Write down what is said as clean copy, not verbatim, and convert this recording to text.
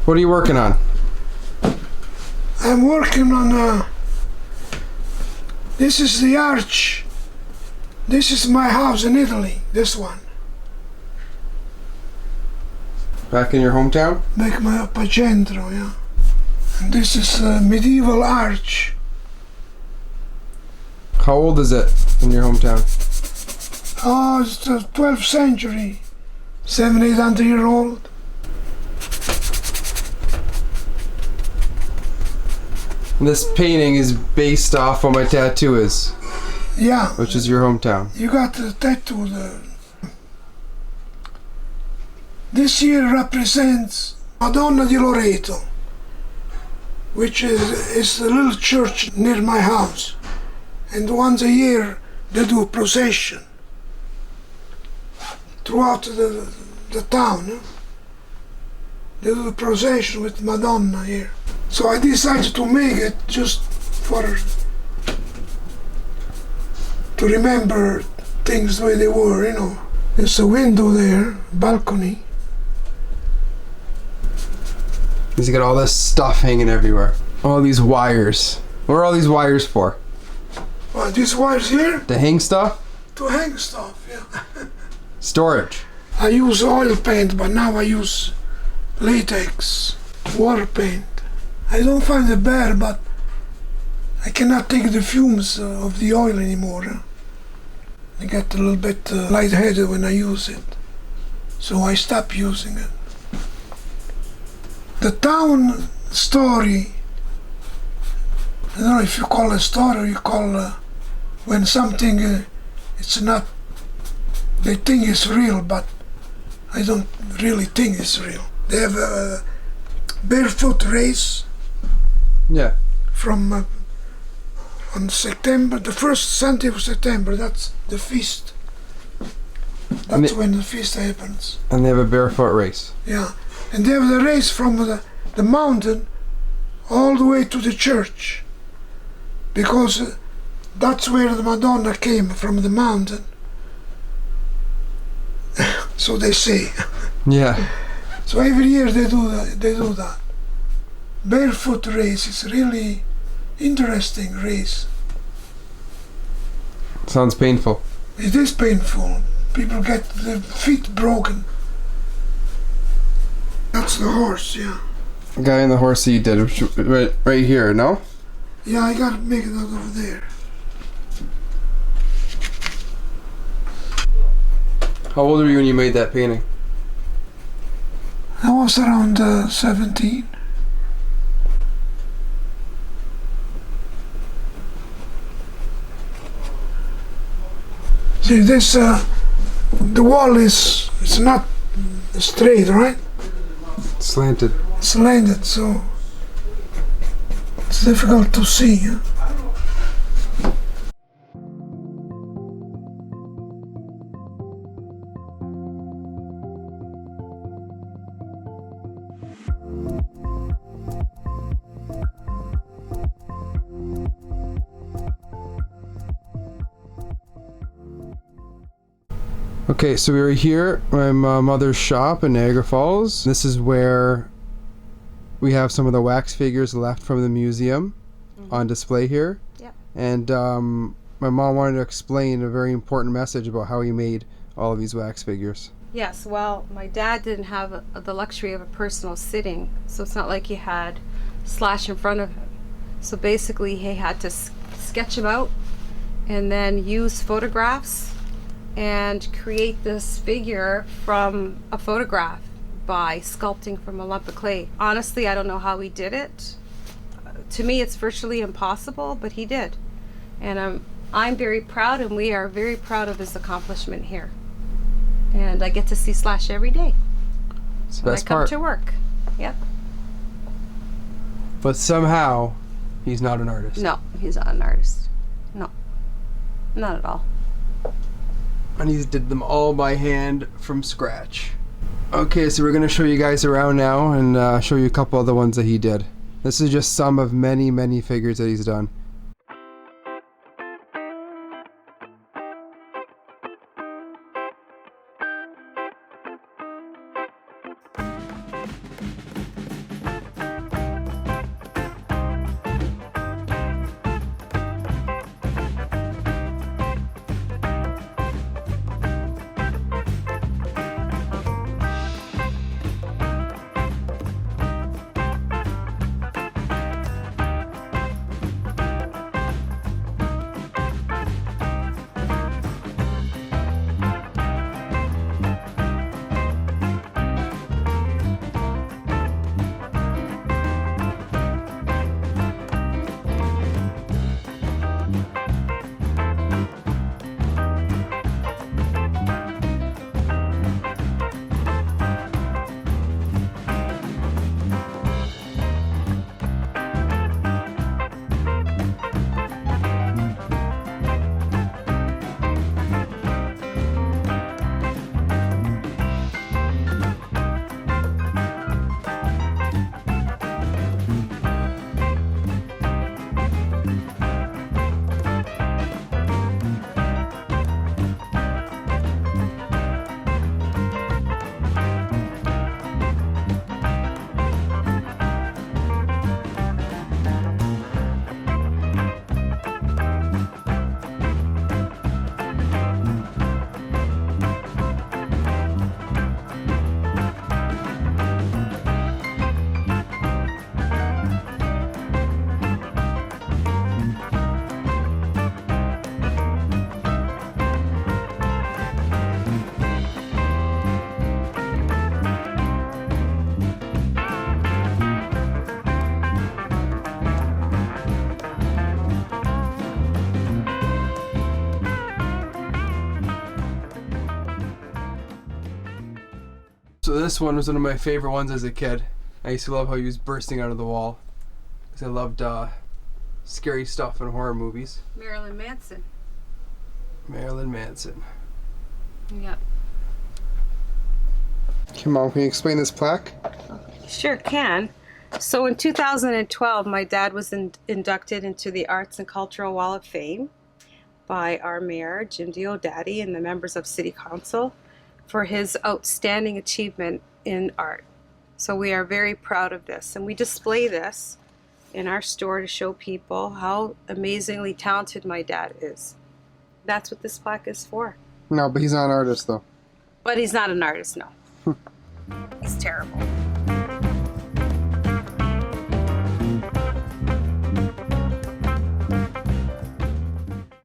What are you working on? I'm working on this is the arch. This is my house in Italy, this one. Back in your hometown? Back my Appagentro, yeah. And this is a medieval arch. How old is it in your hometown? Oh, it's the 12th century. 700-800-year-old. This painting is based off what my tattoo is. Yeah. Which is your hometown. You got the tattoo there. This here represents Madonna di Loreto, which is a little church near my house. And once a year they do a procession throughout the town. They do a procession with Madonna here. So I decided to make it just to remember things the way they were, you know. There's a window there, balcony. He's got all this stuff hanging everywhere. All these wires. What are all these wires for? What, these wires here? To hang stuff? To hang stuff, yeah. Storage. I use oil paint, but now I use latex, water paint. I don't find it bad, but I cannot take the fumes of the oil anymore. I get a little bit lightheaded when I use it, so I stop using it. The town story, I don't know if you call a story or you call when something it's not, they think it's real, but I don't really think it's real. They have a barefoot race. Yeah. From on September, the first Sunday of September, that's the feast. That's when the feast happens. And they have a barefoot race. Yeah. And they have the race from the mountain all the way to the church. Because that's where the Madonna came, from the mountain. So they say. Yeah. So every year they do that. Barefoot race is really interesting race. Sounds painful. It is painful. People get their feet broken. That's the horse, yeah. The guy on the horse that you did, right here, no? Yeah, I gotta make it out over there. How old were you when you made that painting? I was around 17. See, this, the wall it's not straight, right? Slanted. It's slanted, so it's difficult to see. Huh? Okay, so we were here at my mother's shop in Niagara Falls. This is where we have some of the wax figures left from the museum on display here. Yep. And my mom wanted to explain a very important message about how he made all of these wax figures. Yes, well, my dad didn't have the luxury of a personal sitting, so it's not like he had Slash in front of him. So basically he had to sketch him out and then use photographs and create this figure from a photograph by sculpting from a lump of clay. Honestly, I don't know how he did it. To me, it's virtually impossible, but he did. And I'm very proud, and we are very proud of his accomplishment here. And I get to see Slash every day when I come to work. Yep. But somehow, he's not an artist. No, he's not an artist. No, not at all. And he did them all by hand from scratch. Okay, so we're going to show you guys around now and show you a couple of the ones that he did. This is just some of many, many figures that he's done. So this one was one of my favorite ones as a kid. I used to love how he was bursting out of the wall. Because I loved scary stuff in horror movies. Marilyn Manson. Marilyn Manson. Yep. Come on, can you explain this plaque? Sure can. So in 2012, my dad was inducted into the Arts and Cultural Wall of Fame by our mayor, Jim Diodati, and the members of City Council for his outstanding achievement in art. So we are very proud of this, and we display this in our store to show people how amazingly talented my dad is. That's what this plaque is for. No, but he's not an artist though. But he's not an artist, no. He's terrible.